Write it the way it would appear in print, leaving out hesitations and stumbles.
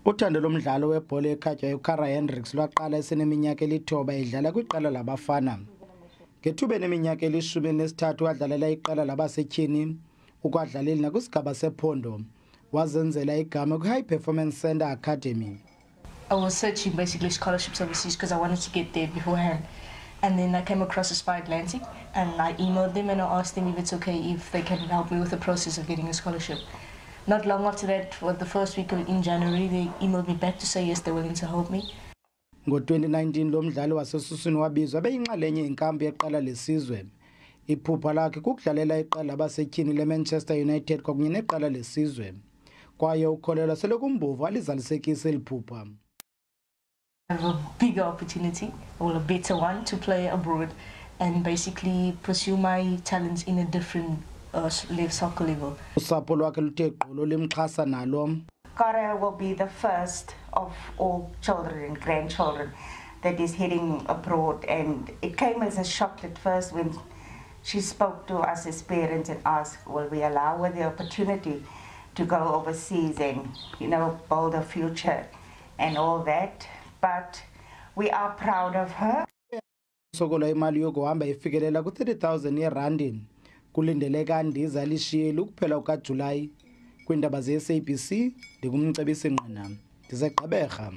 Uthando lomdlalo webhola ekhatywayo uKara Hendricks lwaqala eseneminyaka elithoba edlala kwiqela labafana. Ngethuba eneminyaka eli-13 wadlalela iqela labasetyhini ukwadlaleli nakwisigaba sephondo wazenzela igama kwi-High Performance Center Academy. I was searching basically scholarships overseas because I wanted to get there beforehand. And then I came across Aspire Atlantic and I emailed them and I asked them if it's okay if they can help me with the process of getting a scholarship. Not long after that, for the first week in January, they emailed me back to say yes, they're willing to help me. Ngo-2019 lo mdlali wasesuswini wabizwa beyinxalenye inkampu yeqela lesizwe. Iphupha lakhe kukudlalela iqela labasetyhini leManchester United kwakunye neqela lesizwe. Kwaye ukholelwa sele kumbovu alizalisekise eli phupha. I have a bigger opportunity, or a better one, to play abroad and basically pursue my talents in a different soccer level. Usapho lwakhe luthe gqolo limxhasa nalo. Kara will be the first of all children and grandchildren that is heading abroad, and it came as a shock at first when she spoke to us as parents and asked, will we allow her the opportunity to go overseas and, you know, build a future and all that. But we are proud of her. Sokola imali yokuhamba ifikelela ku-30,000 yeerandi kulindeleka ndiza lishiyeli ukuphela kukaJulayi. Kwiindaba ze-SABC ndingumcebisi Ngqina, ndiseGqeberha.